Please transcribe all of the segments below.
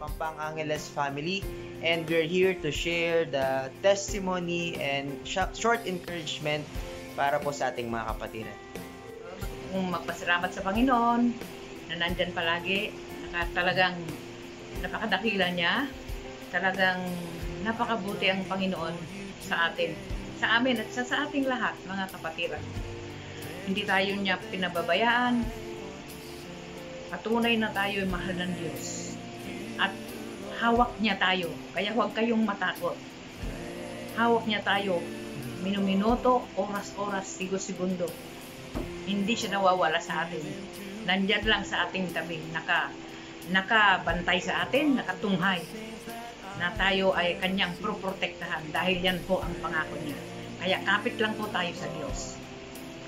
Pampang Angeles family, and we're here to share the testimony and short encouragement para po sa ating mga kapatiran. Kung magpasalamat sa Panginoon na nandyan palagi, talagang napakadakila niya, talagang napakabuti ang Panginoon sa atin, sa amin at sa ating lahat mga kapatiran. Hindi tayo niya pinababayaan, patunay na tayo ay mahal ng Diyos at hawak niya tayo, kaya huwag kayong matakot. Hawak niya tayo minuminuto, oras-oras, segundo. Hindi siya nawawala sa atin. Nandyan lang sa ating tabi, nakabantay sa atin, nakatunghay na tayo ay kanyang proprotektahan dahil yan po ang pangako niya. Kaya kapit lang po tayo sa Diyos.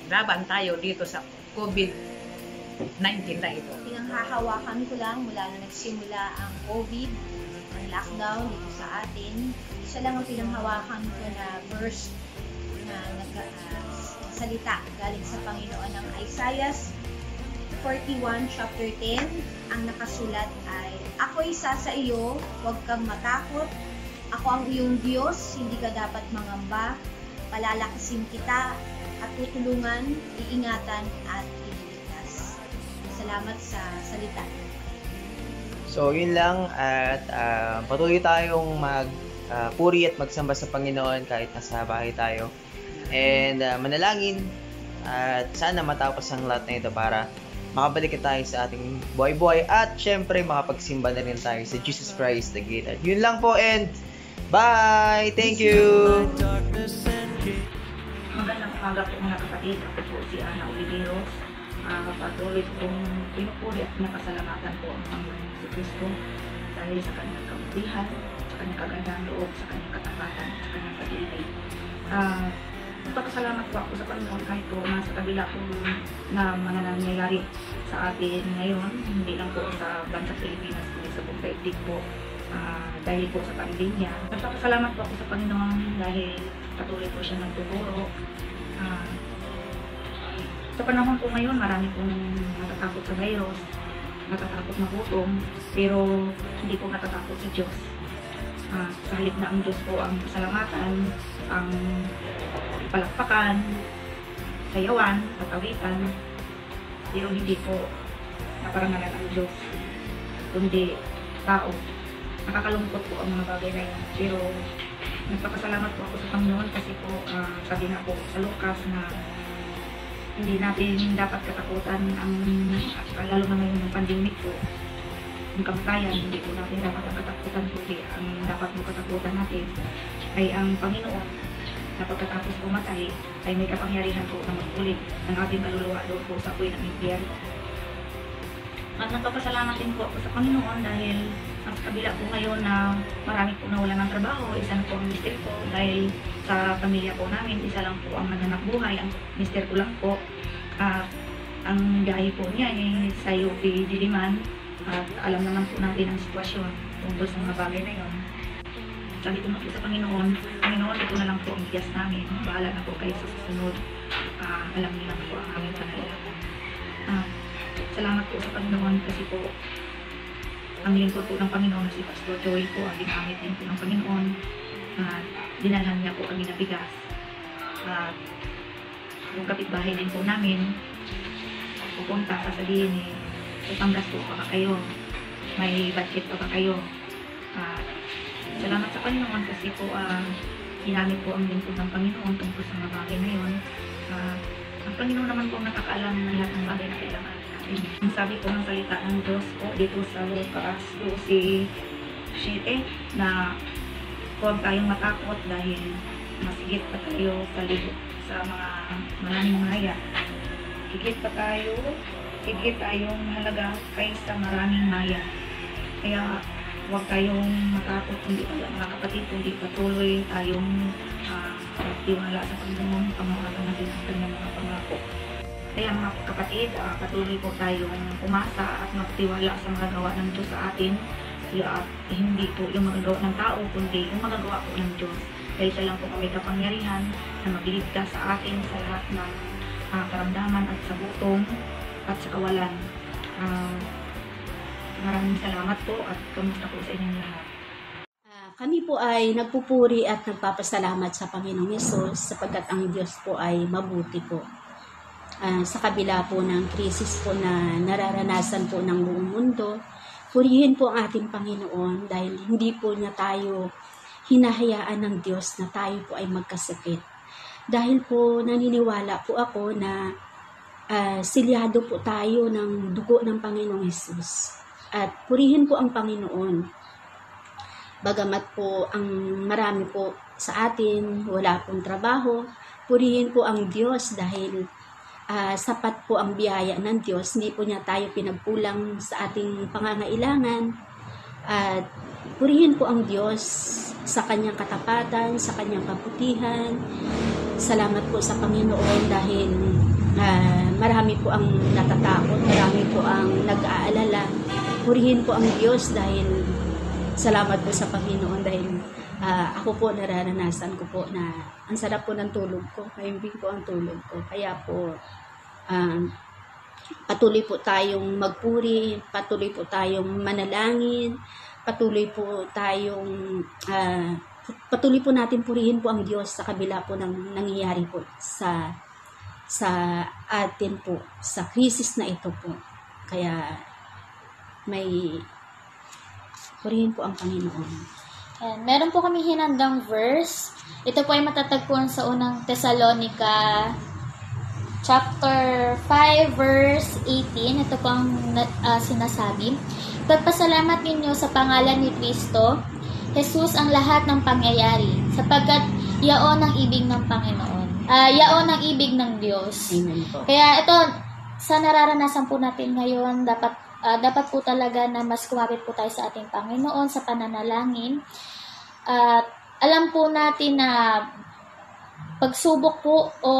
Laban tayo dito sa COVID-19 na ito. Pinanghahawakan ko lang mula na nagsimula ang COVID, ang lockdown dito sa atin. Isa lang ang pinanghawakan ko na verse na salita galing sa Panginoon ng Isaiah 41 chapter 10. Ang nakasulat ay, "Ako'y isa sa iyo, huwag kang matakot. Ako ang iyong Diyos, hindi ka dapat mangamba. Palalakasin kita at tutulungan, iingatan at ililigtas." Salamat sa salita. So yun lang, at patuloy tayong magpuri at magsamba sa Panginoon kahit nasa bahay tayo. And manalangin at sana matapos ang lahat na ito para makabalik tayo sa ating buhay-buhay at syempre makapagsimba na rin tayo sa Jesus Christ the Gate. At yun lang po, and bye! Thank you! Magandang umaga po mga kapatid. Ako po si Ana Oliveros. Patuloy kong pinupuri at napasalamatan po ang Panginoon si Kristo dahil sa kanyang kabutihan, sa kanyang kagandang loob, sa kanyang katapatan, sa kanyang pag-ibig. Nagpapasalamat po ako sa Panginoon kahit po nasa kabila po na mga nangyayari sa atin ngayon, hindi lang po sa bansang Pilipinas, kundi sa buong daigdig po, dahil po sa pandemya. Nagpapasalamat po ako sa Panginoon dahil patuloy po siya nagtuturo. Sa panahon po ngayon, marami pong natatakot sa virus, natatakot na gutom, pero hindi po natatakot sa Diyos. Sa halip na ang Diyos po ang pasalamatan, ang palakpakan, sayawan, patawitan, pero hindi po naparangalan ang Diyos, kundi tao. Nakakalungkot po ang mga bagay na yun, pero nagpapasalamat po ako sa Panginoon kasi po sabi na po sa Lucas na hindi natin dapat katakutan ang lalo na ngayon ng pandemic po, ang kamatayan, hindi po natin dapat ang katakutan, kundi ang dapat mo katakutan natin ay ang Panginoon na pagkatapos pumatay ay may kapangyarihan po na mag-ulit ng ating kaluluwa doon po sa buhay ng impyerno. At nagpapasalamat din po ako sa Panginoon dahil ang kabila po ngayon na marami po nawala ng trabaho, isa na po ang mister ko dahil sa pamilya po namin, isa lang po ang naghanap buhay, ang mister ko lang po. Ang biyahe po niya ay sa UP Diliman at alam naman po natin ang sitwasyon tungkol sa mga bagay na yun. Sabi ko na po sa Panginoon, ito na lang po ang bigas namin, bahala na po kayo sa susunod, alam niyo lang po ang aming pangailangan. Salamat po sa Panginoon kasi po ang lingkod po ng Panginoon si Pastor Joey po ang ginamit din po ng Panginoon at dinalhan niya po kami na bigas. At yung kapitbahay din po namin pupunta, sasabihin Panggas po pa kayo, may budget pa kayo. Salamat sa Panginoon kasi po ginamit po ang lingkod ng Panginoon tungkol sa mga bagay na yun. Ang Panginoon naman po nakakaalam ng lahat ng bagay na kailangan natin. Ang sabi po ng salita ng Diyos po dito sa Lucas 12:7 na huwag tayong matakot dahil masigit pa tayo sa mga maraming maya. Higit tayong mahalaga kaysa maraming maya. Kaya huwag tayong matakot, hindi pala mga kapatid, kundi patuloy tayong tiwala sa Panginoon, pamahalaan natin ang kanyang mga pangako. Kaya mga kapatid, patuloy po tayong umasa at magtiwala sa mga gawa ng Diyos sa atin. At hindi po yung magagawa ng tao, kundi yung magagawa po ng Diyos. Dahil siya lang po may kapangyarihan na magligtas sa atin sa lahat ng karamdaman at sa gutom at sa kawalan. Maraming salamat po at kamusta po sa inyong lahat. Kami po ay nagpupuri at nagpapasalamat sa Panginoong Hesus sapagkat ang Diyos po ay mabuti po. Sa kabila po ng krisis po na nararanasan po ng buong mundo, purihin po ang ating Panginoon dahil hindi po niya tayo hinahayaan ng Diyos na tayo po ay magkasakit. Dahil po naniniwala po ako na silyado po tayo ng dugo ng Panginoong Hesus. At purihin po ang Panginoon. Bagamat po ang marami po sa atin, wala pong trabaho, purihin po ang Diyos dahil sapat po ang biyaya ng Diyos. Hindi po niya tayo pinagkulang sa ating pangangailangan. At purihin po ang Diyos sa kanyang katapatan, sa kanyang kabutihan. Salamat po sa Panginoon dahil marami po ang natatakot, marami po ang nag-aalala. Purihin po ang Diyos dahil salamat po sa Panginoon dahil ako po nararanasan ko po na ang sarap po ng tulog ko, mahimbing po ang tulog ko. Kaya po patuloy po tayong magpuri, patuloy po tayong manalangin, patuloy po natin purihin po ang Diyos sa kabila po ng nangyayari po sa atin po, sa krisis na ito po. Kaya purihin po ang Panginoon. Meron po kami hinandang verse. Ito po ay matatagpuan sa unang Thessalonica chapter 5 verse 18. Ito po ang sinasabi. Pagpasalamat ninyo sa pangalan ni Kristo Jesus ang lahat ng pangyayari, sapagkat yaon ang ibig ng Panginoon. Yaon ang ibig ng Diyos. Amen po. Kaya ito, sa nararanasan po natin ngayon, dapat po talaga na mas kumapit po tayo sa ating Panginoon sa pananalangin. At alam po natin na pagsubok po o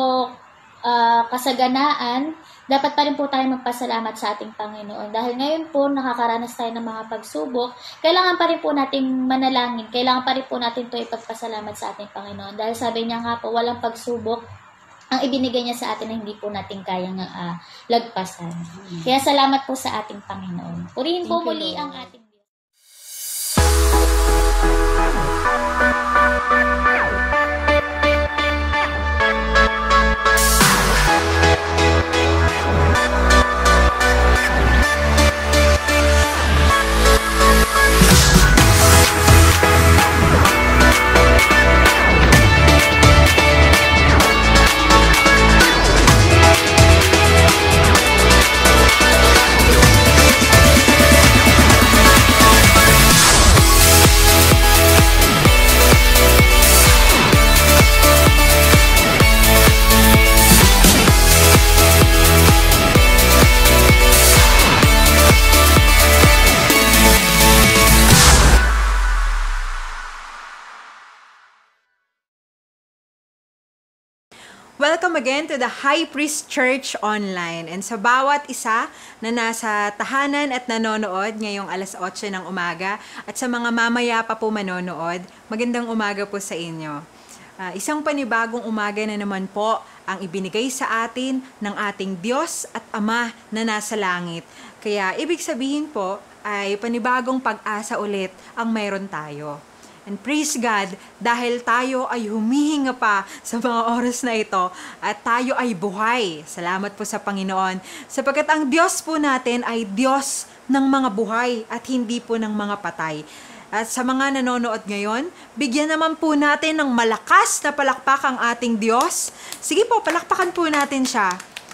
kasaganaan, dapat pa rin po tayo magpasalamat sa ating Panginoon. Dahil ngayon po nakakaranas tayo ng mga pagsubok, kailangan pa rin po nating manalangin, kailangan pa rin po natin ito ipagpasalamat sa ating Panginoon. Dahil sabi niya nga po, walang pagsubok ang ibinigay niya sa atin na hindi po natin kayang lagpasan. Kaya salamat po sa ating Panginoon. Purihin po muli ang ating Diyos. Welcome again to the High Priest Church Online. And sa bawat isa na nasa tahanan at nanonood ngayong alas 8 ng umaga at sa mga mamaya pa po manonood, magandang umaga po sa inyo. Isang panibagong umaga na naman po ang ibinigay sa atin ng ating Diyos at Ama na nasa langit. Kaya ibig sabihin po ay panibagong pag-asa ulit ang mayroon tayo. And praise God, dahil tayo ay humihinga pa sa mga oras na ito at tayo ay buhay. Salamat po sa Panginoon. Sapagkat ang Diyos po natin ay Diyos ng mga buhay at hindi po ng mga patay. At sa mga nanonood ngayon, bigyan naman po natin ng malakas na palakpak ang ating Diyos. Sige po, palakpakan po natin siya.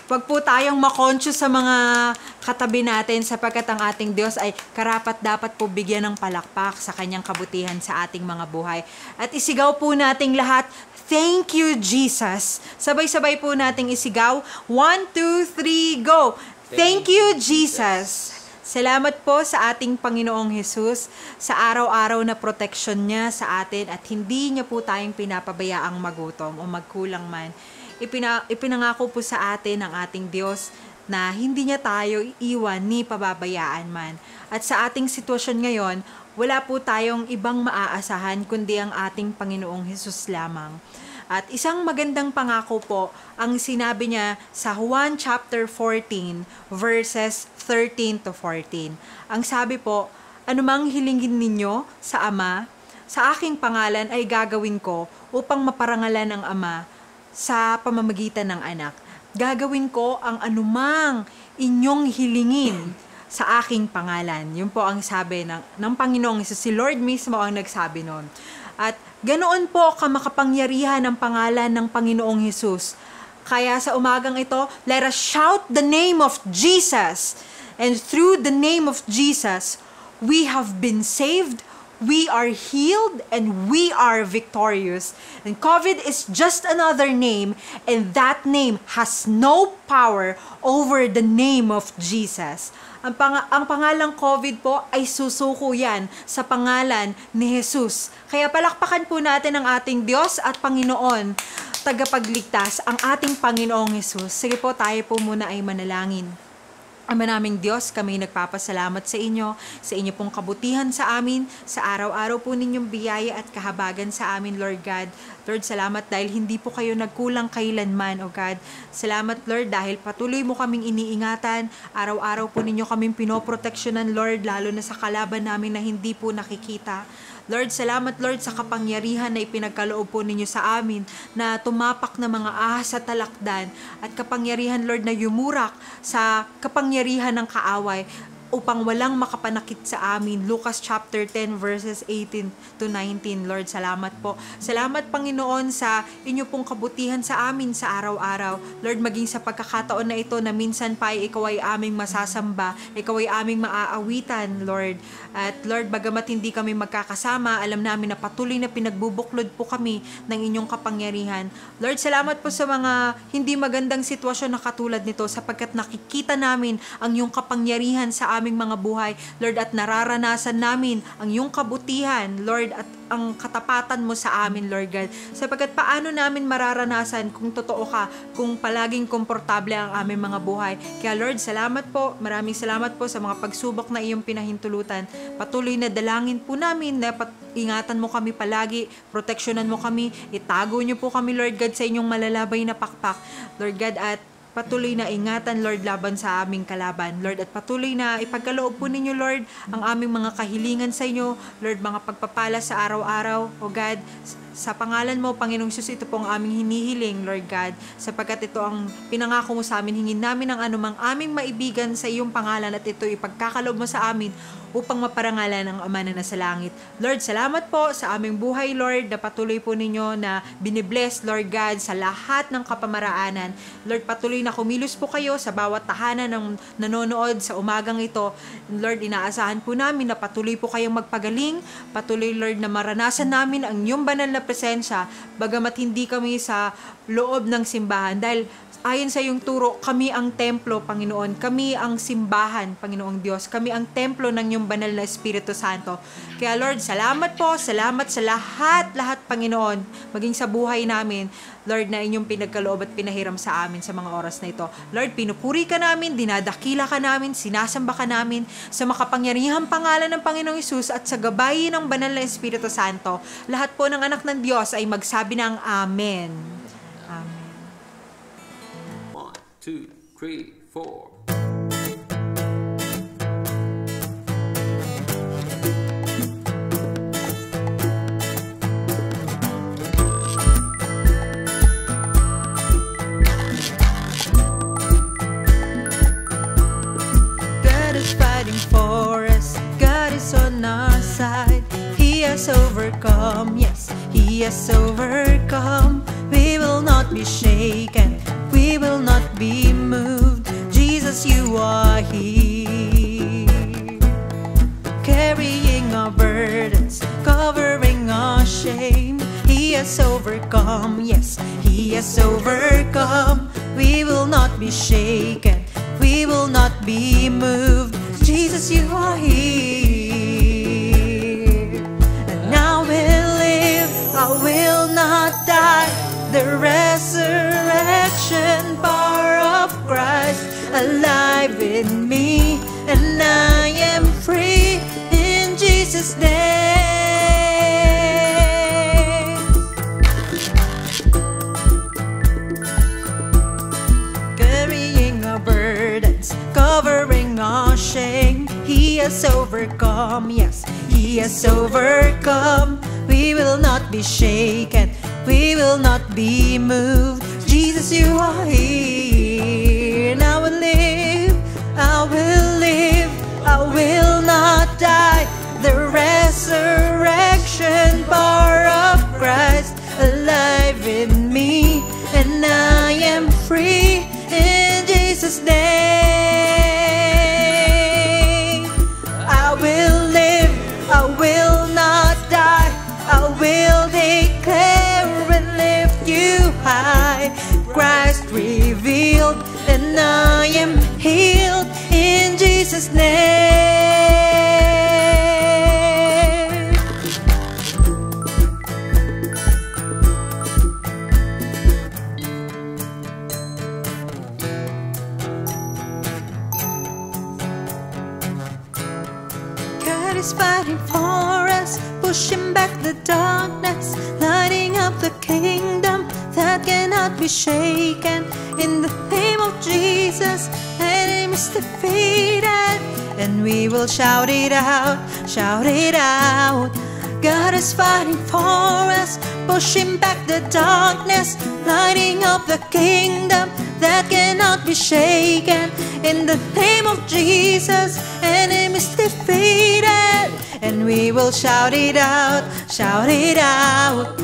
Huwag po tayong makonscious sa mga katabi natin sapagkat ang ating Diyos ay karapat dapat po bigyan ng palakpak sa kanyang kabutihan sa ating mga buhay. At isigaw po nating lahat, thank you Jesus. Sabay-sabay po nating isigaw, 1, 2, 3, go! Thank you Jesus. Salamat po sa ating Panginoong Jesus sa araw-araw na proteksyon niya sa atin at hindi niya po tayong pinapabayaang magutom o magkulang man. Ipinangako po sa atin ng ating Diyos na hindi niya tayo iiwan ni pababayaan man. At sa ating sitwasyon ngayon, wala po tayong ibang maaasahan kundi ang ating Panginoong Hesus lamang. At isang magandang pangako po ang sinabi niya sa Juan chapter 14 verses 13 to 14. Ang sabi po, anumang hilingin ninyo sa Ama, sa aking pangalan ay gagawin ko upang maparangalan ang Ama sa pamamagitan ng anak. Gagawin ko ang anumang inyong hilingin sa aking pangalan. Yun po ang sabi ng Panginoong Hesus. Si Lord mismo ang nagsabi nun. At ganoon po kamakapangyarihan ang pangalan ng Panginoong Hesus. Kaya sa umagang ito, let us shout the name of Jesus. And through the name of Jesus, we have been saved, we are healed, and we are victorious. And COVID is just another name, and that name has no power over the name of Jesus. Ang pangalang COVID po ay susuko yan sa pangalan ni Jesus. Kaya palakpakan po natin ang ating Diyos at Panginoon, tagapagligtas, ang ating Panginoong Jesus. Sige po, tayo po muna ay manalangin. Ama naming Diyos, kami nagpapasalamat sa inyo pong kabutihan sa amin, sa araw-araw po ninyong biyaya at kahabagan sa amin, Lord God. Lord, salamat dahil hindi po kayo nagkulang kailanman, O God. Salamat, Lord, dahil patuloy mo kaming iniingatan. Araw-araw po ninyo kaming pinoproteksyonan, Lord, lalo na sa kalaban namin na hindi po nakikita. Lord, salamat, Lord, sa kapangyarihan na ipinagkaloob po ninyo sa amin na tumapak na mga ahas sa talakdan at kapangyarihan, Lord, na yumurak sa kapangyarihan ng kaaway upang walang makapanakit sa amin. Lucas chapter 10 verses 18 to 19. Lord, salamat po. Salamat, Panginoon, sa inyo pong kabutihan sa amin sa araw-araw. Lord, maging sa pagkakataon na ito na minsan pa ay ikaw ay aming masasamba, ikaw ay aming maaawitan, Lord. At Lord, bagamat hindi kami magkakasama, alam namin na patuloy na pinagbubuklod po kami ng inyong kapangyarihan. Lord, salamat po sa mga hindi magandang sitwasyon na katulad nito sapagkat nakikita namin ang iyong kapangyarihan sa aming mga buhay, Lord, at nararanasan namin ang iyong kabutihan, Lord, at ang katapatan mo sa amin, Lord God. Sapagkat paano namin mararanasan kung totoo ka, kung palaging komportable ang aming mga buhay. Kaya Lord, salamat po, maraming salamat po sa mga pagsubok na iyong pinahintulutan. Patuloy na dalangin po namin na ingatan mo kami palagi, proteksyonan mo kami, itago niyo po kami, Lord God, sa inyong malalabay na pakpak, Lord God, at patuloy na ingatan, Lord, laban sa aming kalaban, Lord, at patuloy na ipagkaloob po ninyo, Lord, ang aming mga kahilingan sa inyo, Lord, mga pagpapala sa araw-araw, O God, sa pangalan mo, Panginoong Hesus, ito po ang aming hinihiling, Lord God, sapagkat ito ang pinangako mo sa amin, hingin namin ang anumang aming maibigan sa iyong pangalan at ito ipagkakaloob mo sa amin upang maparangalan ang Ama na nasa langit. Lord, salamat po sa aming buhay, Lord, na patuloy po ninyo na binibless, Lord God, sa lahat ng kapamaraanan. Lord, patuloy na kumilos po kayo sa bawat tahanan ng nanonood sa umagang ito. Lord, inaasahan po namin na patuloy po kayong magpagaling, patuloy, Lord, na maranasan namin ang iyong banal na presensya, bagamat hindi kami sa loob ng simbahan, dahil ayon sa iyong turo, kami ang templo, Panginoon. Kami ang simbahan, Panginoong Diyos. Kami ang templo ng iyong banal na Espiritu Santo. Kaya Lord, salamat po. Salamat sa lahat, Panginoon. Maging sa buhay namin, Lord, na inyong pinagkaloob at pinahiram sa amin sa mga oras na ito. Lord, pinupuri ka namin, dinadakila ka namin, sinasamba ka namin sa makapangyarihang pangalan ng Panginoong Hesus at sa gabay ng banal na Espiritu Santo. Lahat po ng anak ng Diyos ay magsabi ng Amen. Amen. 2, 3, 4. God is fighting for us. God is on our side. He has overcome. Yes, He has overcome. We will not be shaken. We will not be moved. Jesus, you are here, carrying our burdens, covering our shame. He has overcome, yes, He has overcome. We will not be shaken. We will not be moved. Jesus, you are here. And I will live, I will not die. The resurrection power of Christ alive in me, and I am free in Jesus' name. overcome. Yes, He has overcome. We will not be shaken, we will not be moved. Jesus, you are here, and I will live, I will live, I will not die. The resurrection power of Christ alive in me, and I am free in Jesus' name. I will live, I will not die, I will declare and lift you high. Christ revealed, and I am healed in Jesus' name. God is fighting for us, pushing back the darkness, lighting up the kingdom that cannot be shaken. In the name of Jesus, enemy is defeated, and we will shout it out, shout it out. God is fighting for us, pushing back the darkness, lighting up the kingdom that cannot be shaken. In the name of Jesus, enemy is defeated, and we will shout it out, shout it out.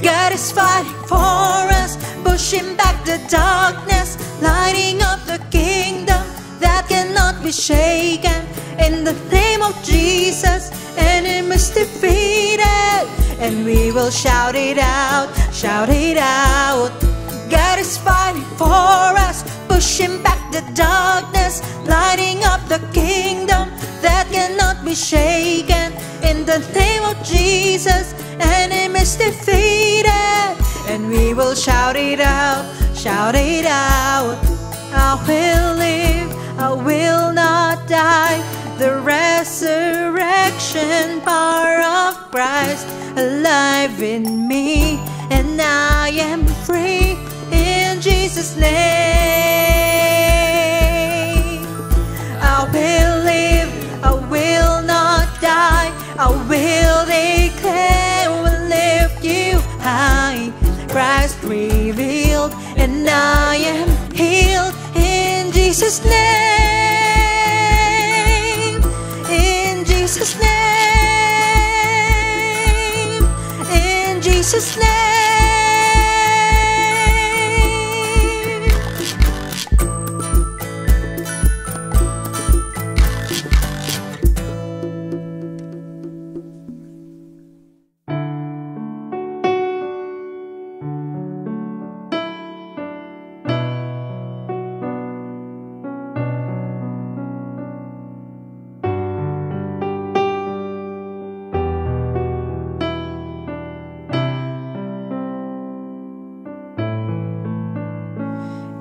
God is fighting for us, pushing back the darkness, lighting up the kingdom that cannot be shaken. In the name of Jesus, enemy is defeated, and we will shout it out, shout it out. God is fighting for us, pushing back the darkness, lighting up the kingdom that cannot be shaken. In the name of Jesus, enemy is defeated, and we will shout it out, shout it out. I will live, I will not die. The resurrection power of Christ alive in me, and I am free in Jesus' name. I will live, I will not die. I will declare, will lift you high. Christ revealed, and I am healed in Jesus' name. In Jesus' name. In Jesus' name.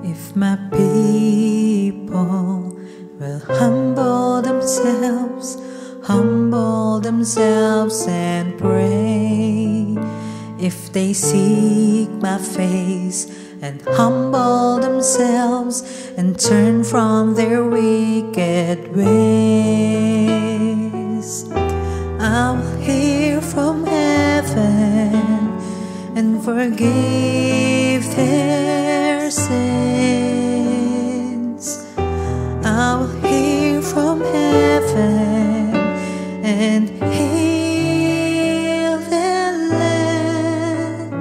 If my people will humble themselves and pray, if they seek my face and humble themselves and turn from their wicked ways, I'll hear from heaven and forgive their sins. I'll hear from heaven and heal their land.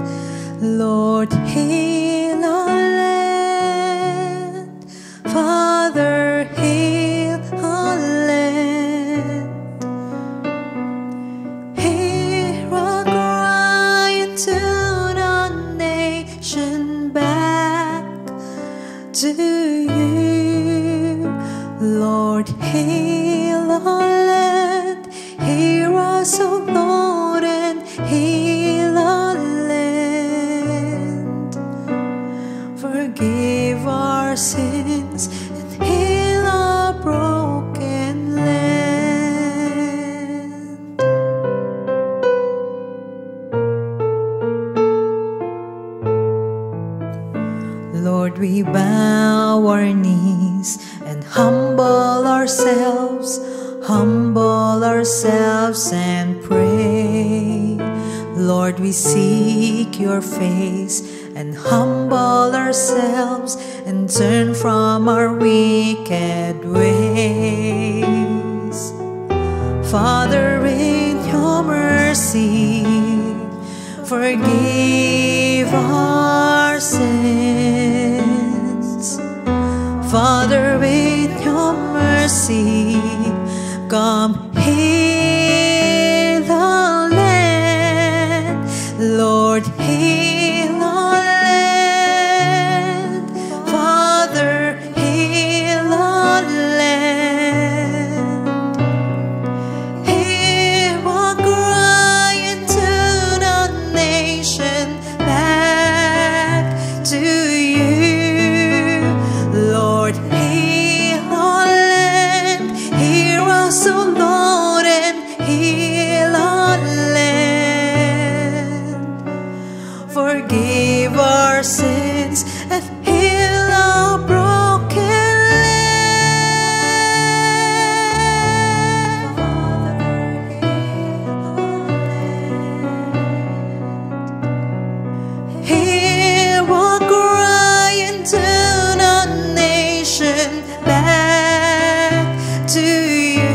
Lord, heal our land. Father, heal our land. Hear our cry and turn our nation back to you. Lord, heal our land. Hear us, O Lord, and heal our land. Forgive our sins and heal our broken land. Lord, we bow our knees and humble ourselves humble ourselves and pray. Lord, we seek your face and humble ourselves and turn from our wicked ways. Father, in your mercy, forgive our sins. Father, in your mercy, come heal the land. Lord, heal our land. Father, heal our land. Hear our cry and turn our nation back to you. Lord, heal our land. Hear us, O Lord, and heal our land. Forgive our sins and heal our broken land. Hear our cry and turn our nation back to you.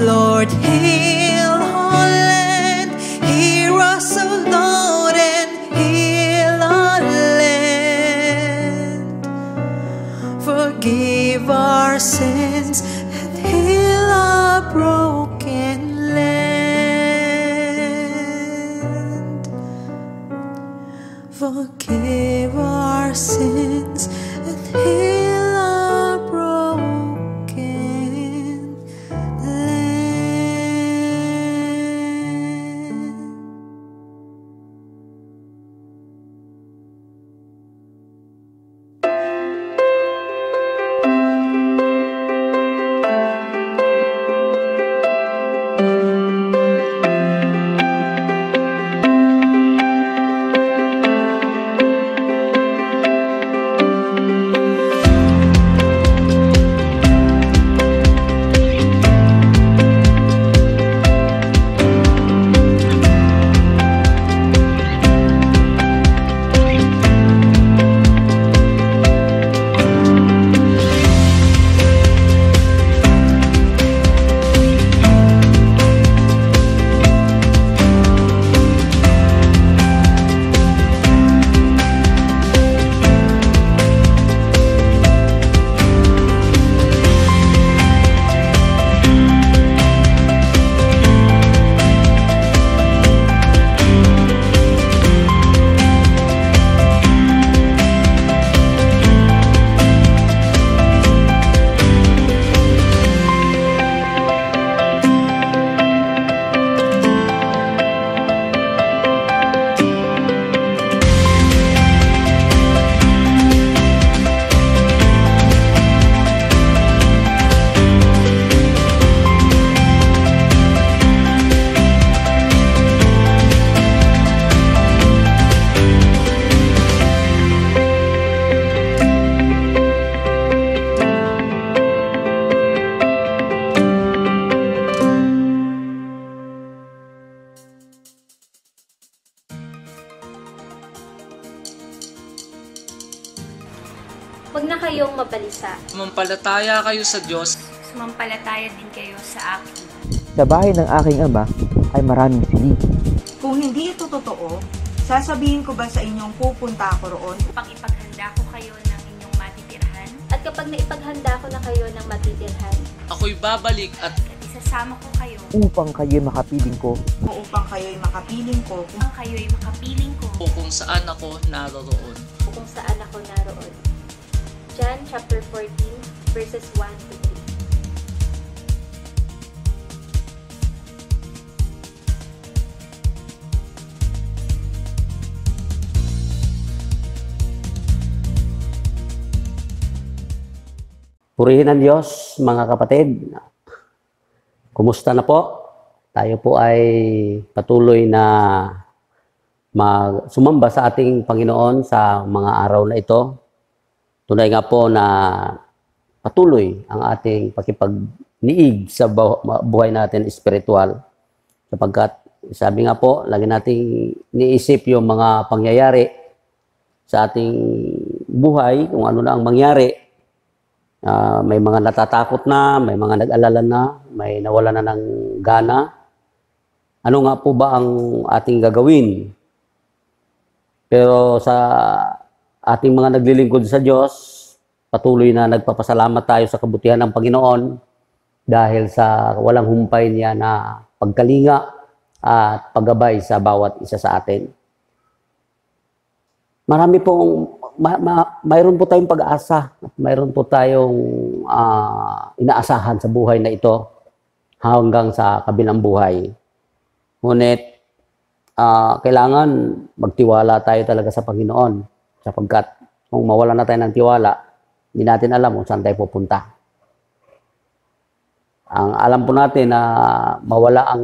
Lord, heal our land. Hear us, O Lord, and heal our land. Forgive our sins and heal our broken land. Forgive our sins and heal our broken land. Huwag na kayong mabalisa. Sumampalataya kayo sa Diyos. Sumampalataya din kayo sa akin. Sa bahay ng aking ama ay maraming silid. Kung hindi ito totoo, sasabihin ko ba sa inyong pupunta ako roon? Upang ipaghanda ko kayo ng inyong matitirhan. At kapag naipaghanda ko na kayo ng matitirhan, Ako'y babalik at isasama ko kayo. Upang kayo'y makapiling ko. O upang kayo'y makapiling ko Upang kayo'y makapiling ko. o kung saan ako naroroon. o kung saan ako naroon. John chapter 14, verses 1 to 3. Purihin ang Diyos, mga kapatid. Kumusta na po? Tayo po ay patuloy na sumamba sa ating Panginoon sa mga araw na ito. Tunay nga po na patuloy ang ating niig sa buhay natin espiritual. Sapagkat, sabi nga po, lagi nating niisip yung mga pangyayari sa ating buhay, kung ano na ang mangyari. May mga natatakot na, may mga nag-alala na, may nawala na ng gana. Ano nga po ba ang ating gagawin? Pero sa ating mga naglilingkod sa Diyos, patuloy na nagpapasalamat tayo sa kabutihan ng Panginoon dahil sa walang humpay niya na pagkalinga at paggabay sa bawat isa sa atin. Marami pong, mayroon po tayong pag-asa at mayroon po tayong inaasahan sa buhay na ito hanggang sa kabilang buhay. Ngunit, kailangan magtiwala tayo talaga sa Panginoon sapagkat kung mawala na tayo ng tiwala, hindi natin alam kung saan tayo pupunta. Ang alam po natin na mawala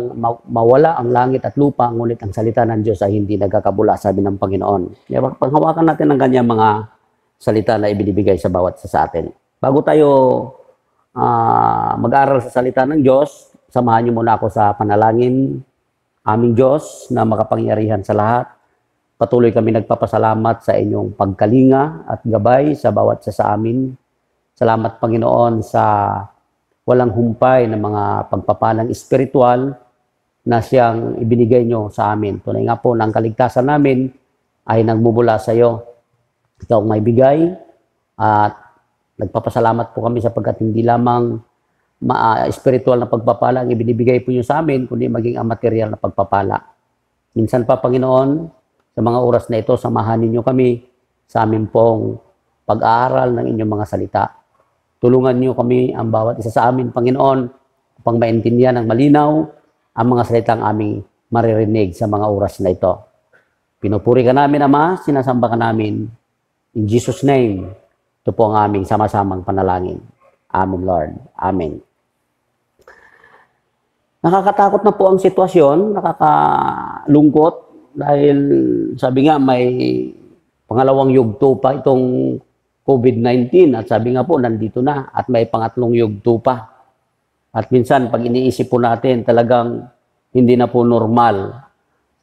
ang langit at lupa, ngunit ang salita ng Diyos ay hindi nagkakabula, sabi ng Panginoon. Kaya panghawakan natin ang kanyang mga salita na ibinibigay sa bawat isa sa atin. Bago tayo mag-aral sa salita ng Diyos, samahan niyo muna ako sa panalangin. Aming Diyos na makapangyarihan sa lahat, patuloy kami nagpapasalamat sa inyong pagkalinga at gabay sa bawat isa sa amin. Salamat, Panginoon, sa walang humpay ng mga pagpapalang espiritual na siyang ibinigay nyo sa amin. Tunay nga po na ang kaligtasan namin ay nagmumula sa iyo. Ikaw ang may bigay at nagpapasalamat po kami sapagkat hindi lamang espiritual na pagpapala ang ibinibigay po nyo sa amin, kundi maging ang material na pagpapala. Minsan pa, Panginoon, sa mga oras na ito, samahan ninyo kami sa amin pong pag-aaral ng inyong mga salita. Tulungan niyo kami ang bawat isa sa amin, Panginoon, upang maintindihan ng malinaw ang mga salitang aming maririnig sa mga oras na ito. Pinupuri ka namin, Ama, sinasamba ka namin. In Jesus' name, ito po ang aming sama-samang panalangin. Amen, Lord. Amen. Nakakatakot na po ang sitwasyon, nakakalungkot, dahil sabi nga may pangalawang yugto pa itong COVID-19 at sabi nga po nandito na at may pangatlong yugto pa. At minsan pag iniisip po natin talagang hindi na po normal.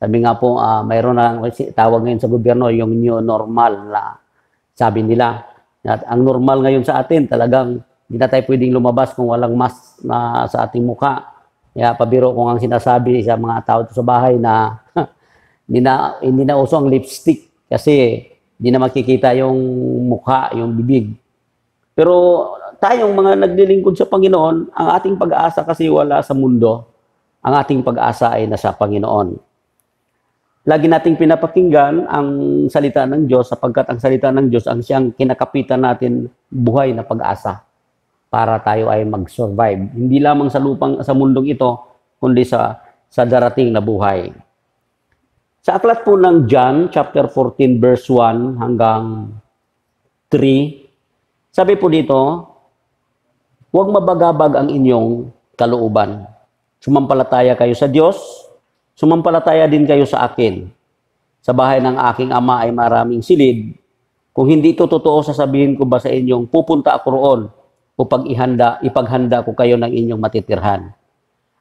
Sabi nga po mayroon na tawag ngayon sa gobyerno yung new normal na sabi nila. At ang normal ngayon sa atin talagang hindi na tayo pwedeng lumabas kung walang mask na sa ating mukha. Kaya pabiro kung ang sinasabi sa mga tao sa bahay na hindi na uso ang lipstick kasi hindi na makikita yung mukha, yung bibig. Pero tayong mga naglilingkod sa Panginoon, ang ating pag-asa kasi wala sa mundo. Ang ating pag-asa ay nasa Panginoon. Lagi nating pinapakinggan ang salita ng Diyos sapagkat ang salita ng Diyos ang siyang kinakapitan natin buhay na pag-asa para tayo ay mag-survive. Hindi lamang sa mundong ito, kundi sa darating na buhay. Sa aklat po ng John, chapter 14, verse 1 hanggang 3, sabi po dito, huwag mabagabag ang inyong kalooban. Sumampalataya kayo sa Diyos, sumampalataya din kayo sa akin. Sa bahay ng aking ama ay maraming silid. Kung hindi ito totoo, sasabihin ko ba sa inyong pupunta ako roon upang ipaghanda ko kayo ng inyong matitirhan.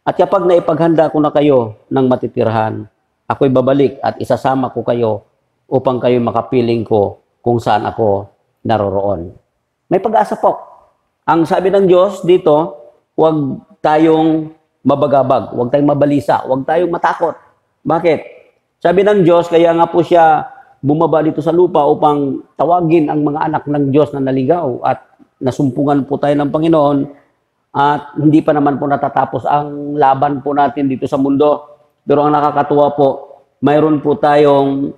At kapag naipaghanda ko na kayo ng matitirhan, ako'y babalik at isasama ko kayo upang kayo makapiling ko kung saan ako naroroon. May pag-asa po. Ang sabi ng Diyos dito, huwag tayong mabagabag, huwag tayong mabalisa, huwag tayong matakot. Bakit? Sabi ng Diyos, kaya nga po siya bumaba dito sa lupa upang tawagin ang mga anak ng Diyos na naligaw at nasumpungan po tayo ng Panginoon at hindi pa naman po natatapos ang laban po natin dito sa mundo. Pero ang nakakatuwa po, mayroon po tayong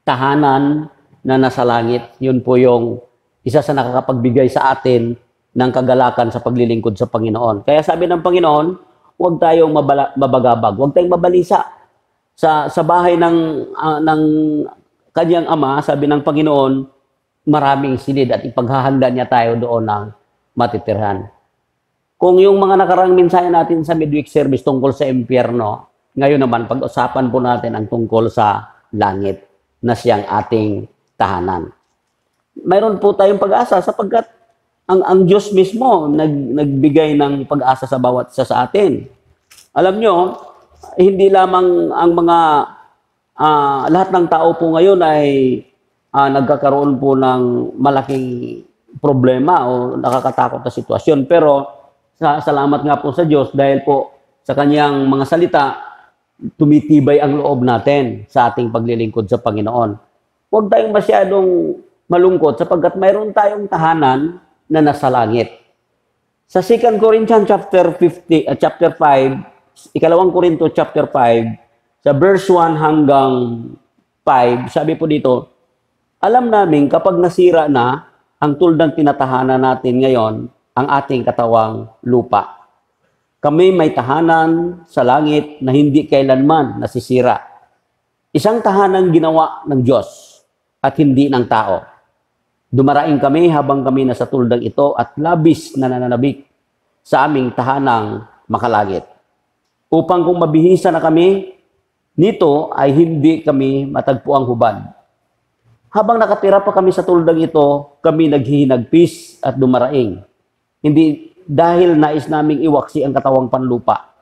tahanan na nasa langit. Yun po yung isa sa nakakapagbigay sa atin ng kagalakan sa paglilingkod sa Panginoon. Kaya sabi ng Panginoon, huwag tayong mabagabag, huwag tayong mabalisa. Sa bahay ng kanyang ama, sabi ng Panginoon, maraming silid at ipaghahanda niya tayo doon ng matitirhan. Kung yung mga nakarang mensahe natin sa midweek service tungkol sa impyerno, ngayon naman, pag-usapan po natin ang tungkol sa langit na siyang ating tahanan. Mayroon po tayong pag-asa sapagkat ang Diyos mismo nagbigay ng pag-asa sa bawat isa sa atin. Alam nyo, hindi lamang ang mga lahat ng tao po ngayon ay nagkakaroon po ng malaking problema o nakakatakot na sitwasyon. Pero salamat nga po sa Diyos dahil po sa kanyang mga salita, tumitibay ang loob natin sa ating paglilingkod sa Panginoon. Huwag tayong masyadong malungkot sapagkat mayroon tayong tahanan na nasa langit. Sa 2 Corinthians chapter 5, ikalawang Korinto chapter 5, sa verse 1 hanggang 5, sabi po dito, alam namin kapag nasira na ang tuldang tinatahanan natin ngayon, ang ating katawang lupa. Kami may tahanan sa langit na hindi kailanman nasisira. Isang tahanan ginawa ng Diyos at hindi ng tao. Dumaraing kami habang kami nasa tuldang ito at labis na nananabik sa aming tahanang makalagit. Upang kung mabihisa na kami, nito ay hindi kami matagpuang hubad. Habang nakatira pa kami sa tuldang ito, kami naghihinagpis at dumaraing. Hindi dahil nais naming iwaksi ang katawang panlupa,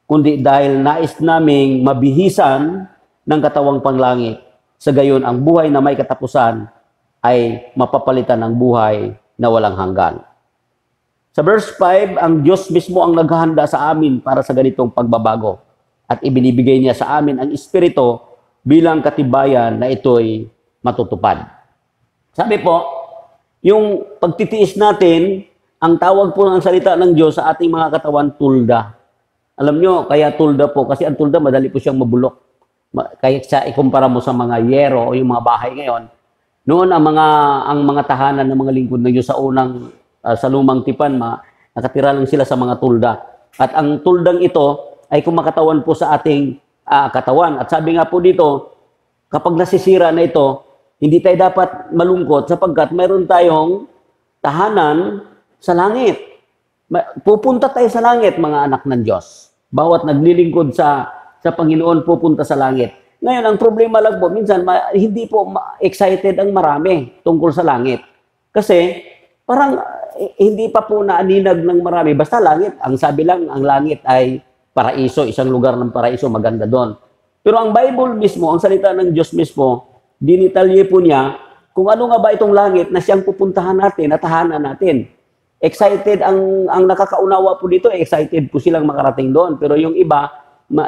kundi dahil nais naming mabihisan ng katawang panlangit. Sa gayon, ang buhay na may katapusan ay mapapalitan ng buhay na walang hanggan. Sa verse 5, ang Diyos mismo ang naghahanda sa amin para sa ganitong pagbabago at ibinibigay niya sa amin ang Espiritu bilang katibayan na ito'y matutupad. Sabi po, yung pagtitiis natin, ang tawag po ng salita ng Diyos sa ating mga katawan, tulda. Alam nyo, kaya tulda po, kasi ang tulda madali po siyang mabulok. Kaya sa ikumpara mo sa mga yero o yung mga bahay ngayon, noon ang mga tahanan ng mga lingkod ng Diyos sa unang sa lumang tipan, nakatira lang sila sa mga tulda. At ang tuldang ito ay kumakatawan po sa ating katawan. At sabi nga po dito, kapag nasisira na ito, hindi tayo dapat malungkot sapagkat mayroon tayong tahanan sa langit. Pupunta tayo sa langit, mga anak ng Diyos. Bawat naglilingkod sa Panginoon, pupunta sa langit. Ngayon, ang problema lang po, minsan, hindi po excited ang marami tungkol sa langit. Kasi, parang hindi pa po naaninag ng marami. Basta langit, ang sabi lang, ang langit ay paraiso, isang lugar ng paraiso, maganda doon. Pero ang Bible mismo, ang salita ng Diyos mismo, dinitalye po niya kung ano nga ba itong langit na siyang pupuntahan natin, at tahanan natin. Excited ang nakakaunawa po dito, excited po silang makarating doon. Pero yung iba,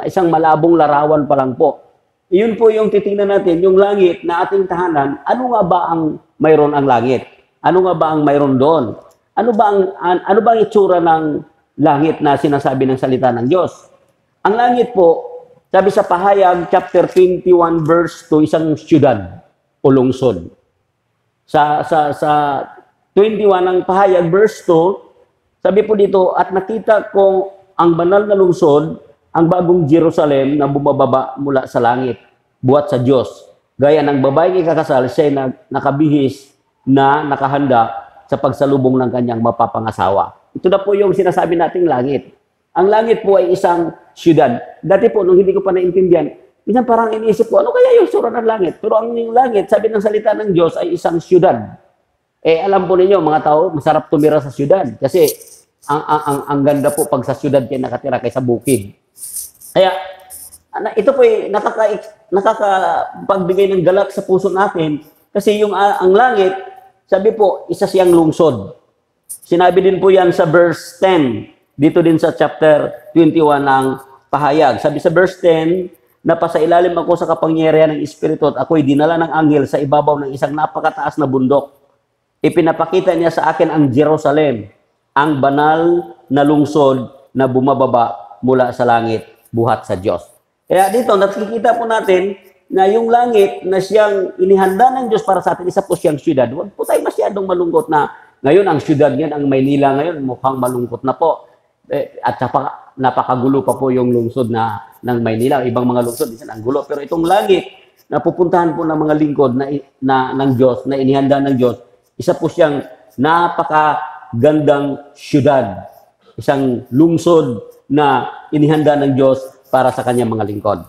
isang malabong larawan pa lang po. Iyon po yung titingnan natin, yung langit na ating tahanan, ano nga ba ang mayroon ang langit? Ano nga ba ang mayroon doon? Ano ba ang itsura ng langit na sinasabi ng salita ng Diyos? Ang langit po, sabi sa Pahayag, chapter 21, verse 2, isang siyudad o lungsod. Sa 21 ng Pahayag, verse 2, sabi po dito, at nakita ko ang banal na lungsod, ang bagong Jerusalem na bumababa mula sa langit, buhat sa Diyos. Gaya ng babaeng ikakasal, siya'y nakabihis na nakahanda sa pagsalubong ng kanyang mapapangasawa. Ito na po yung sinasabi nating langit. Ang langit po ay isang siyudad. Dati po, nung hindi ko pa naintindihan, minsan parang iniisip ko, ano kaya yung sura ng langit? Pero ang langit, sabi ng salita ng Diyos, ay isang siyudad. Alam po ninyo, mga tao, masarap tumira sa siyudad. Kasi ang ganda po pag sa siyudad kayo nakatira kaysa bukid. Kaya, ito po ay nakakapagbigay ng galak sa puso natin kasi ang langit, sabi po, isa siyang lungsod. Sinabi din po yan sa verse 10, dito din sa chapter 21 ng Pahayag. Sabi sa verse 10, napasailalim ako sa kapangyarihan ng Espiritu at ako'y dinala ng anghel sa ibabaw ng isang napakataas na bundok. Ipinapakita niya sa akin ang Jerusalem, ang banal na lungsod na bumababa mula sa langit, buhat sa Diyos. Kaya dito, nakikita po natin na yung langit na siyang inihanda ng Diyos para sa atin, isa po siyang syudad. Huwag po tayo masyadong malungkot na ngayon ang syudad niyan, ang Maynila ngayon, mukhang malungkot na po. At napakagulo pa po yung lungsod ng Maynila. Ibang mga lungsod, minsan ang gulo. Pero itong langit na pupuntahan po ng mga lingkod ng Diyos, na inihanda ng Diyos, isa po siyang napakagandang syudad. Isang lungsod na inihanda ng Diyos para sa kanyang mga lingkod.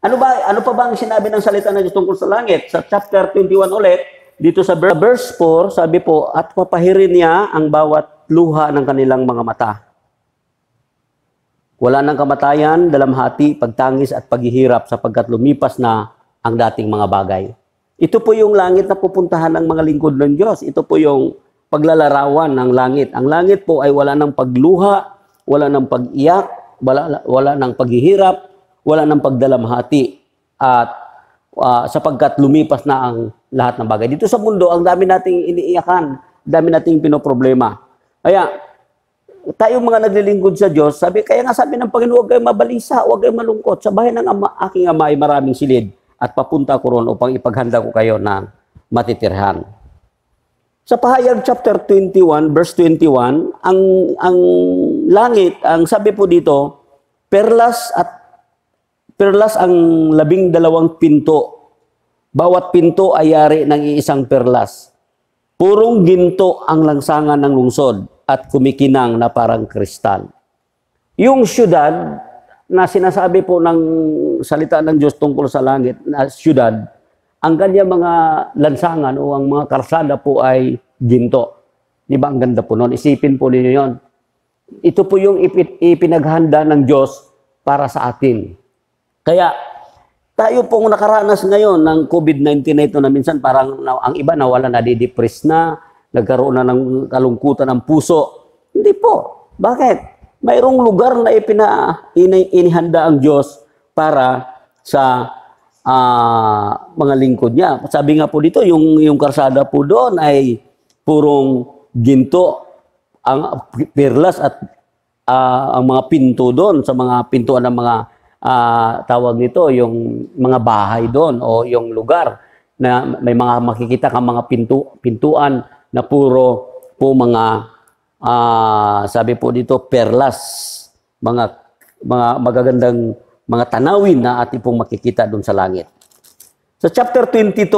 Ano pa ba ang sinabi ng salita ng Diyos tungkol sa langit? Sa chapter 21 ulit, dito sa verse 4, sabi po, at papahirin niya ang bawat luha ng kanilang mga mata. Wala nang kamatayan, dalamhati, pagtangis at paghihirap sapagkat lumipas na ang dating mga bagay. Ito po yung langit na pupuntahan ng mga lingkod ng Diyos. Ito po yung paglalarawan ng langit. Ang langit po ay wala ng pagluha, wala ng pag-iyak, wala ng paghihirap, wala ng pagdalamhati. At sapagkat lumipas na ang lahat ng bagay. Dito sa mundo, ang dami nating iniiyakan, dami nating pinoproblema. Kaya, tayong mga naglilingkod sa Diyos, kaya nga sabi ng Panginoon, huwag kayong mabalisa, huwag kayong malungkot. Sa bahay ng aking ama ay maraming silid at papunta ko ron upang ipaghanda ko kayo ng matitirhan. Sa Pahayag chapter 21, verse 21, ang langit, ang sabi po dito, perlas ang 12 pinto. Bawat pinto ay yari ng iisang perlas. Purong ginto ang langsangan ng lungsod at kumikinang na parang kristal. Yung syudad na sinasabi po ng salita ng Diyos tungkol sa langit na syudad, ang kanyang mga lansangan o ang mga karsada po ay ginto. Di ba? Ang ganda po noon. Isipin po ninyo yon. Ito po yung ipinaghanda ng Diyos para sa atin. Kaya tayo pong nakaranas ngayon ng COVID-19 na ito na minsan parang ang iba nawala, nadidepress na, nagkaroon na ng kalungkutan ng puso. Hindi po. Bakit? Mayroong lugar na inihanda ang Diyos para sa mga lingkod niya. Sabi nga po dito, yung karsada po doon ay purong ginto, ang perlas at ang mga pinto doon, sa mga pintuan ng mga tawag nito, yung mga bahay doon o yung lugar na may mga makikita kang mga pintuan na puro po mga sabi po dito perlas, mga magagandang mga tanawin na ating pong makikita doon sa langit. Sa chapter 22,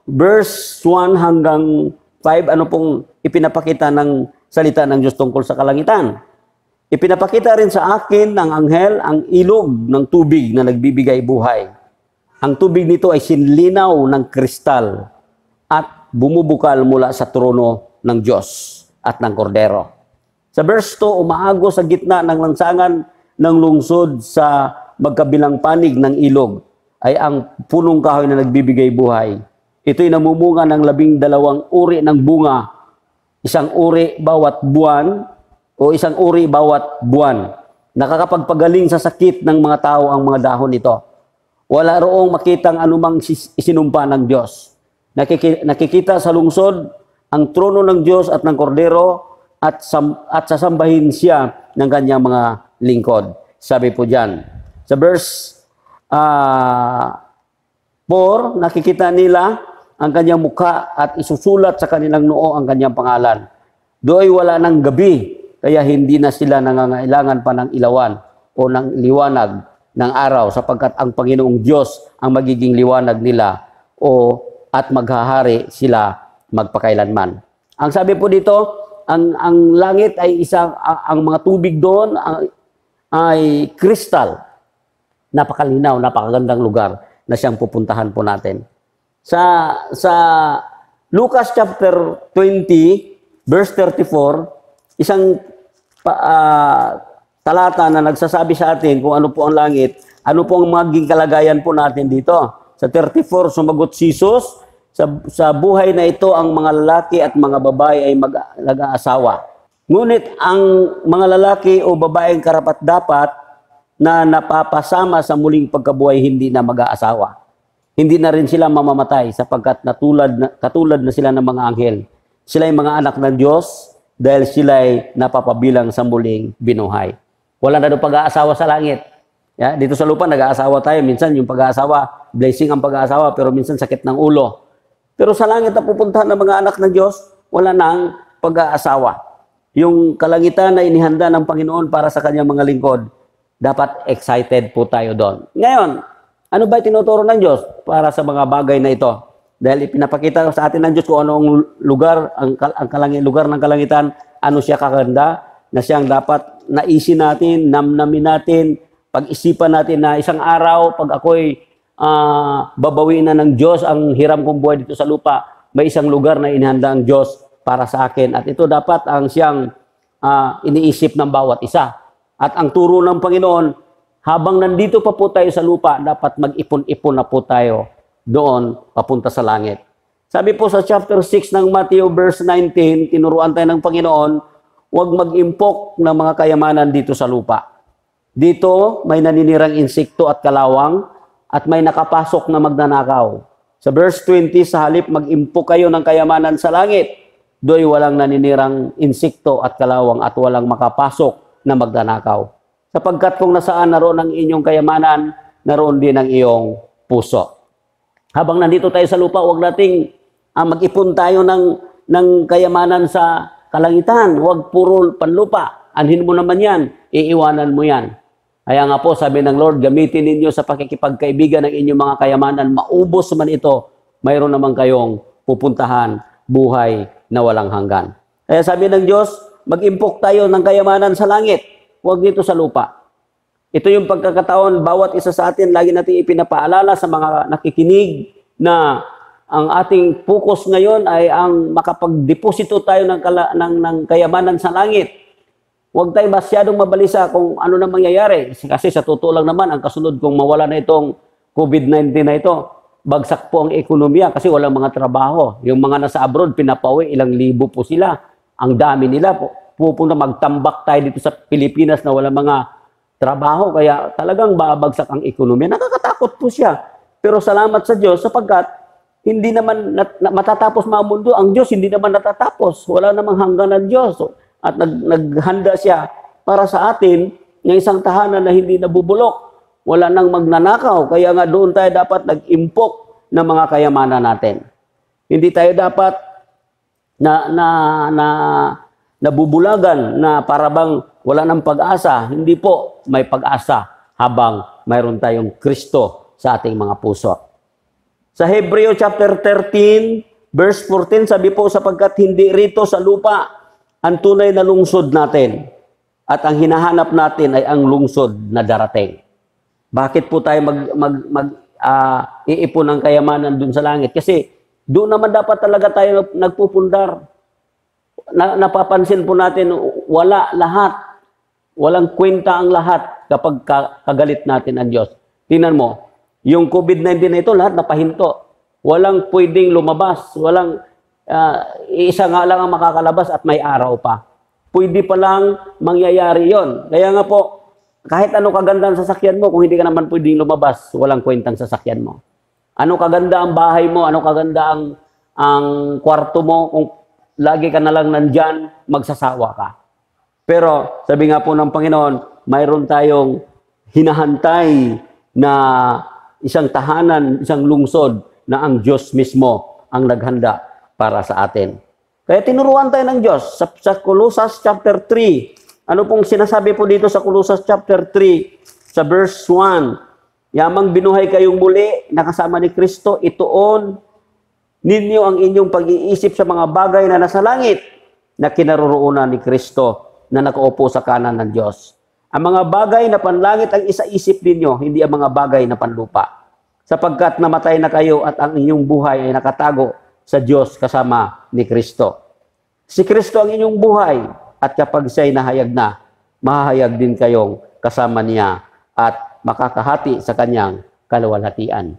verse 1 hanggang 5, ano pong ipinapakita ng salita ng Diyos tungkol sa kalangitan? Ipinapakita rin sa akin ng anghel ang ilog ng tubig na nagbibigay buhay. Ang tubig nito ay sinlinaw ng kristal at bumubukal mula sa trono ng Diyos at ng Kordero. Sa verse 2, umaagos sa gitna ng lansangan ng lungsod sa magkabilang panig ng ilog ay ang punong kahoy na nagbibigay buhay. Ito'y namumunga ng 12 uri ng bunga, isang uri bawat buwan, o isang uri bawat buwan. Nakakapagpagaling sa sakit ng mga tao ang mga dahon nito. Wala roong makitang anumang isinumpa ng Diyos. Nakikita sa lungsod ang trono ng Diyos at ng Kordero at sasambahin siya ng kanyang mga lingkod. Sabi po dyan. Sa verse 4, nakikita nila ang kanyang mukha at isusulat sa kanilang noo ang kanyang pangalan. Do'y wala ng gabi, kaya hindi na sila nangangailangan pa ng ilawan o ng liwanag ng araw sapagkat ang Panginoong Diyos ang magiging liwanag nila at maghahari sila magpakailanman. Ang sabi po dito, ang langit ay ang mga tubig doon ay kristal. Napakalinaw, napakagandang lugar na siyang pupuntahan po natin. Sa Lucas chapter 20, verse 34, isang talata na nagsasabi sa atin kung ano po ang langit, ano po ang maging kalagayan po natin dito. Sa 34, sumagot si Jesus, sa buhay na ito, ang mga lalaki at mga babae ay nag-aasawa. Ngunit ang mga lalaki o babaeng karapat-dapat na napapasama sa muling pagkabuhay hindi na mag-aasawa. Hindi na rin sila mamamatay sapagkat katulad na sila ng mga anghel. Sila ay mga anak ng Diyos dahil sila ay napapabilang sa muling binuhay. Wala na doon pag-aasawa sa langit. Dito sa lupa, nag-aasawa tayo. Minsan yung pag-aasawa, blessing ang pag-aasawa, pero minsan sakit ng ulo. Pero sa langit na pupuntahan ng mga anak ng Diyos, wala nang pag-aasawa. Yung kalangitan na inihanda ng Panginoon para sa kanyang mga lingkod, dapat excited po tayo doon. Ngayon, ano ba tinuturo ng Diyos para sa mga bagay na ito? Dahil ipinapakita sa atin ng Diyos kung anong lugar, lugar ng kalangitan, ano siya kakanda, na siyang dapat naisin natin, namnamin natin, pag-isipan natin na isang araw, pag ako'y babawiin na ng Diyos ang hiram kong buhay dito sa lupa, may isang lugar na inihanda ang Diyos para sa akin. At ito dapat ang siyang iniisip ng bawat isa. At ang turo ng Panginoon, habang nandito pa po tayo sa lupa, dapat mag-ipon-ipon na po tayo doon papunta sa langit. Sabi po sa chapter 6 ng Matthew verse 19, tinuruan tayo ng Panginoon, huwag mag-impok ng mga kayamanan dito sa lupa. Dito may naninirang insekto at kalawang at may nakapasok na magnanakaw. Sa verse 20, sa halip mag-impok kayo ng kayamanan sa langit, do'y walang naninirang insekto at kalawang at walang makapasok na magnanakaw. Sapagkat kung nasaan naroon ang inyong kayamanan, naroon din ang iyong puso. Habang nandito tayo sa lupa, huwag nating mag-ipon tayo ng kayamanan sa kalangitan. Huwag puro panlupa. Anhin mo naman yan. Iiwanan mo yan. Kaya nga po, sabi ng Lord, gamitin ninyo sa pakikipagkaibigan ng inyong mga kayamanan. Maubos man ito, mayroon naman kayong pupuntahan buhay na walang hanggan. Kaya sabi ng Diyos, mag-impok tayo ng kayamanan sa langit. Huwag dito sa lupa. Ito yung pagkakataon, bawat isa sa atin, lagi natin ipinapaalala sa mga nakikinig na ang ating focus ngayon ay ang makapag-deposito tayo ng kayamanan sa langit. Huwag tayo masyadong mabalisa kung ano na mangyayari. Kasi sa totoo lang naman, ang kasunod kung mawala na itong COVID-19 na ito, bagsak po ang ekonomiya kasi walang mga trabaho. Yung mga nasa abroad, pinapauwi, ilang libo po sila. Ang dami nila po. Pupunta magtambak tayo dito sa Pilipinas na walang mga trabaho. Kaya talagang babagsak ang ekonomiya. Nakakatakot po siya. Pero salamat sa Diyos sapagkat hindi naman matatapos mga mundo. Ang Diyos hindi naman natatapos. Wala namang hanggan ng Diyos. At naghanda siya para sa atin ng isang tahanan na hindi nabubulok. Wala nang magnanakaw. Kaya nga doon tayo dapat nag-impok ng mga kayamanan natin. Hindi tayo dapat nabubulagan na parabang wala ng pag-asa. Hindi po may pag-asa habang mayroon tayong Kristo sa ating mga puso. Sa Hebreo chapter 13, verse 14, sabi po, sapagkat hindi rito sa lupa ang tunay na lungsod natin at ang hinahanap natin ay ang lungsod na darating. Bakit po tayo iipon ng kayamanan dun sa langit? Kasi doon naman dapat talaga tayo nagpupundar. Napapansin po natin, wala lahat. Walang kwenta ang lahat kapag kagalit natin ang Diyos. Tingnan mo, yung COVID-19 na ito, lahat napahinto. Walang pwedeng lumabas. Walang isa nga lang ang makakalabas at may araw pa. Pwede pa lang mangyayari yon. Kaya nga po, kahit ano kaganda ang sasakyan mo, kung hindi ka naman pwedeng lumabas, walang kwentang sasakyan mo. Ano kaganda ang bahay mo, ano kaganda ang kwarto mo, kung lagi ka na lang nandyan, magsasawa ka. Pero sabi nga po ng Panginoon, mayroon tayong hinahantay na isang tahanan, isang lungsod na ang Diyos mismo ang naghanda para sa atin. Kaya tinuruan tayo ng Diyos sa Colossus chapter 3. Ano pong sinasabi po dito sa Colossus chapter 3 sa verse 1? Yamang binuhay kayong muli, nakasama ni Kristo, ituon ninyo ang inyong pag-iisip sa mga bagay na nasa langit na kinaroroonan ni Kristo na nakaupo sa kanan ng Diyos. Ang mga bagay na panlangit ang isaisip ninyo, hindi ang mga bagay na panlupa. Sapagkat namatay na kayo at ang inyong buhay ay nakatago sa Diyos kasama ni Kristo. Si Kristo ang inyong buhay at kapag siya'y nahayag na, mahahayag din kayong kasama niya at makakahati sa kanyang kaluwalhatian.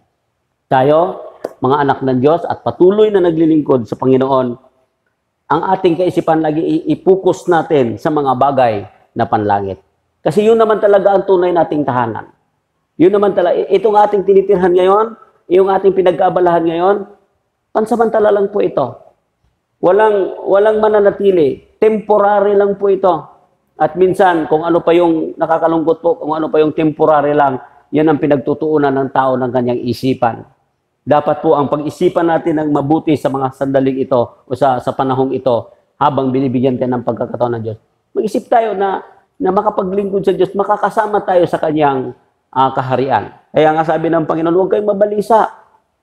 Tayo, mga anak ng Diyos at patuloy na naglilingkod sa Panginoon, ang ating kaisipan lagi ipukus natin sa mga bagay na panlangit. Kasi yun naman talaga ang tunay nating tahanan. Yun naman talaga, itong ating tinitirhan ngayon, yung ating pinag-aabalahan ngayon, pansamantala lang po ito. Walang mananatili. Temporary lang po ito. At minsan, kung ano pa yung nakakalungkot po, kung ano pa yung temporary lang, yan ang pinagtutuunan ng tao ng kanyang isipan. Dapat po ang pag-isipan natin ng mabuti sa mga sandaling ito o sa panahong ito habang binibigyan tayo ng pagkakataon ng Diyos. Mag-isip tayo na makapaglingkod sa Diyos, makakasama tayo sa kanyang kaharian. Kaya nga sabi ng Panginoon, huwag kayong mabalisa,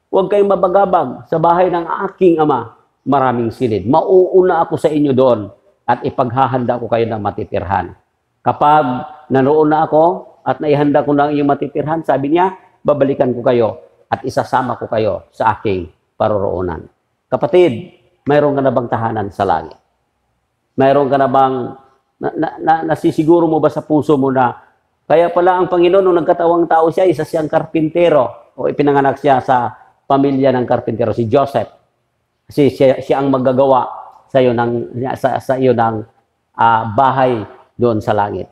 huwag kayong mabagabag sa bahay ng aking Ama. Maraming silid. Mauuna ako sa inyo doon at ipaghahanda ko kayo ng matitirhan. Kapag naroon na ako at naihanda ko na ang iyong matitirhan, sabi niya, babalikan ko kayo at isasama ko kayo sa aking paroroonan. Kapatid, mayroon ka na bang tahanan sa langit? Mayroon ka na bang, nasisiguro mo ba sa puso mo na, kaya pala ang Panginoon, nung nagkatawang tao siya, isa siyang karpintero, o ipinanganak siya sa pamilya ng karpintero, si Joseph. Kasi siya ang maggagawa sa iyo ng bahay doon sa langit.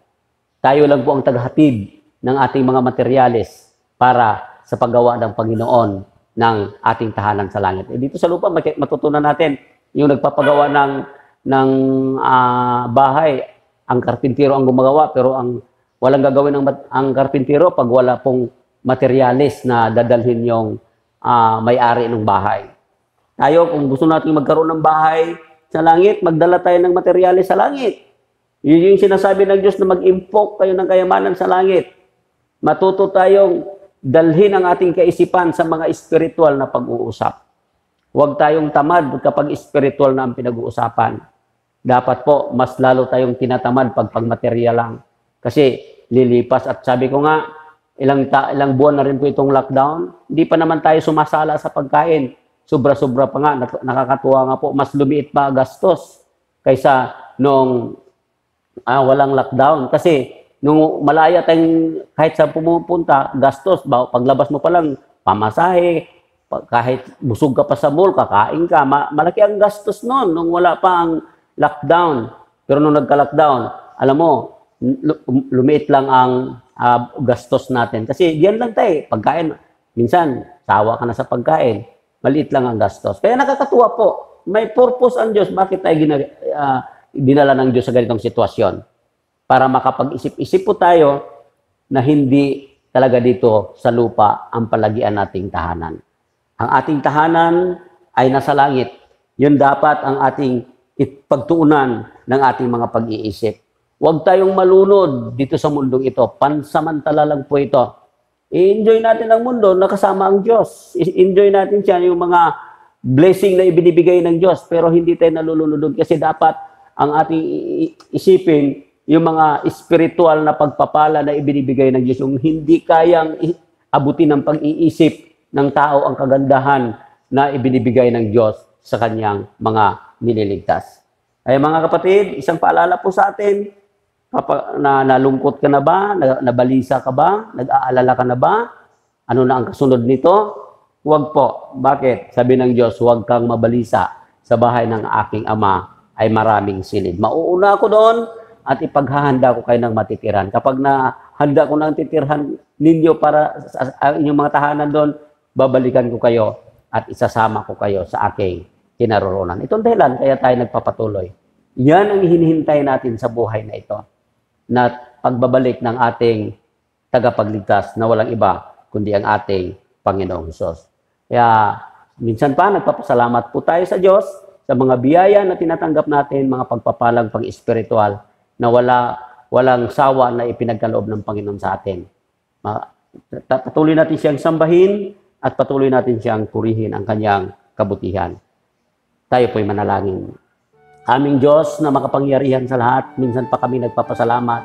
Tayo lang po ang tagahatid ng ating mga materyales para sa paggawa ng Panginoon ng ating tahanan sa langit. Dito sa lupa, matutunan natin yung nagpapagawa ng bahay. Ang karpintero ang gumagawa, pero ang walang gagawin ang karpintero pag wala pong materyales na dadalhin yung may-ari ng bahay. Tayo, kung gusto natin magkaroon ng bahay sa langit, magdala tayo ng materyales sa langit. Yun yung sinasabi ng Diyos na mag-impok kayo ng kayamanan sa langit. Matuto tayong dalhin ang ating kaisipan sa mga espiritual na pag-uusap. Huwag tayong tamad kapag espiritual na ang pinag-uusapan. Dapat po, mas lalo tayong tinatamad pag pagmaterial lang. Kasi lilipas, at sabi ko nga, ilang buwan na rin po itong lockdown, hindi pa naman tayo sumasala sa pagkain. Sobra-sobra pa nga, nakakatuwa nga po, mas lumiit pa gastos kaysa nung walang lockdown. Kasi nung malaya tayong kahit saan pumupunta, gastos, paglabas mo pa lang, pamasahe, kahit busog ka pa sa mall, kakain ka, malaki ang gastos noon nung wala pa ang lockdown. Pero nung nagka-lockdown, alam mo, lumiit lang ang gastos natin. Kasi diyan lang tayo, pagkain, minsan, sawa ka na sa pagkain, maliit lang ang gastos. Kaya nakakatuwa po, may purpose ang Diyos, bakit tayo dinala ng Diyos sa ganitong sitwasyon? Para makapag-isip-isip po tayo na hindi talaga dito sa lupa ang palagian nating tahanan. Ang ating tahanan ay nasa langit. Yun dapat ang ating pagtuunan ng ating mga pag-iisip. Huwag tayong malunod dito sa mundong ito. Pansamantala lang po ito. I-enjoy natin ang mundo na kasama ang Diyos. I-enjoy natin siya yung mga blessing na ibinibigay ng Diyos. Pero hindi tayo nalulunod kasi dapat ang ating isipin yung mga spiritual na pagpapala na ibinibigay ng Diyos. Yung hindi kayang abutin ng pag-iisip ng tao ang kagandahan na ibinibigay ng Diyos sa kanyang mga nililigtas. Ay mga kapatid, isang paalala po sa atin, nalungkot ka na ba? Nabalisa ka ba? Nag-aalala ka na ba? Ano na ang kasunod nito? Huwag po. Bakit? Sabi ng Diyos, huwag kang mabalisa. Sa bahay ng aking Ama ay maraming silid. Mauuna ako doon at ipaghahanda ko kayo ng matitiran. Kapag nahanda ko ng titirhan ninyo para sa inyong mga tahanan doon, babalikan ko kayo at isasama ko kayo sa aking kinaroroonan. Itong dahilan, kaya tayo nagpapatuloy. Yan ang hinihintay natin sa buhay na ito. Na pagbabalik ng ating tagapagligtas na walang iba, kundi ang ating Panginoong Hesus. Kaya, minsan pa, nagpapasalamat po tayo sa Diyos sa mga biyaya na tinatanggap natin, mga pagpapalang pang-espiritual na walang sawa na ipinagkaloob ng Panginoon sa atin. Patuloy natin siyang sambahin at patuloy natin siyang purihin ang kanyang kabutihan. Tayo po'y manalangin. Aming Diyos na makapangyarihan sa lahat, minsan pa kami nagpapasalamat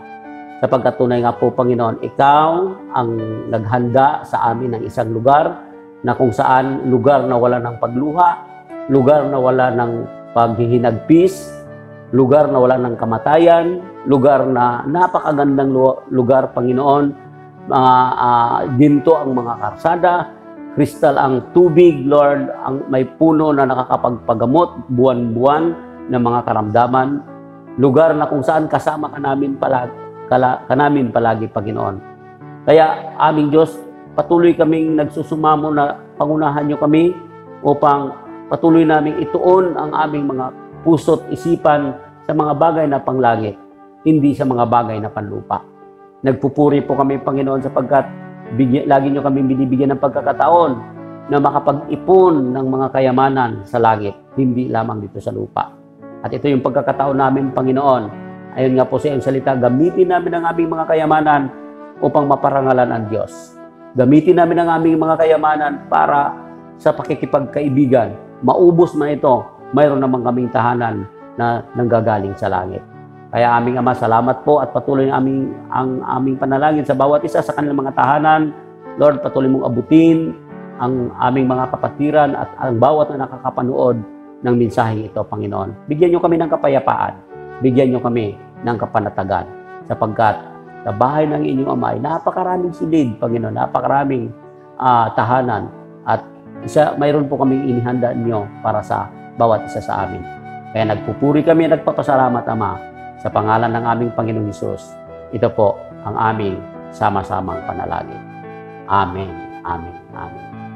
sapagkat tunay nga po, Panginoon, Ikaw ang naghanda sa amin ng isang lugar na kung saan lugar na wala ng pagluha, lugar na wala ng paghihinagpis, lugar na wala ng kamatayan, lugar na napakagandang lugar, Panginoon, ginto ang mga karsada, kristal ang tubig, Lord, ang may puno na nakakapagpagamot buwan-buwan ng mga karamdaman, lugar na kung saan kasama ka namin palagi, Panginoon. Kaya aming Diyos, patuloy kaming nagsusumamo na pangunahan niyo kami upang patuloy naming ituon ang aming mga puso't isipan sa mga bagay na panglangit, hindi sa mga bagay na panlupa. Nagpupuri po kami, Panginoon, sapagkat lagi niyo kami binibigyan ng pagkakataon na makapag-ipon ng mga kayamanan sa langit, hindi lamang dito sa lupa. At ito yung pagkakataon namin, Panginoon. Ayon nga po sa iyong salita, gamitin namin ang aming mga kayamanan upang maparangalan ang Diyos. Gamitin namin ang aming mga kayamanan para sa pakikipagkaibigan. Maubos man ito, mayroon naman kaming tahanan na nanggagaling sa langit. Kaya aming Ama, salamat po at patuloy ang aming panalangin sa bawat isa sa kanilang mga tahanan. Lord, patuloy mong abutin ang aming mga kapatiran at ang bawat na nakakapanood ng mensaheng ito, Panginoon. Bigyan niyo kami ng kapayapaan. Bigyan niyo kami ng kapanatagan. Sapagkat sa bahay ng inyong Ama ay napakaraming silid, Panginoon. Napakaraming tahanan. At mayroon po kaming inihanda niyo para sa bawat isa sa amin. Kaya nagpupuri kami at nagpapasalamat, Ama, sa pangalan ng aming Panginoong Hesus. Ito po ang aming sama-samang panalangin. Amen. Amen. Amen.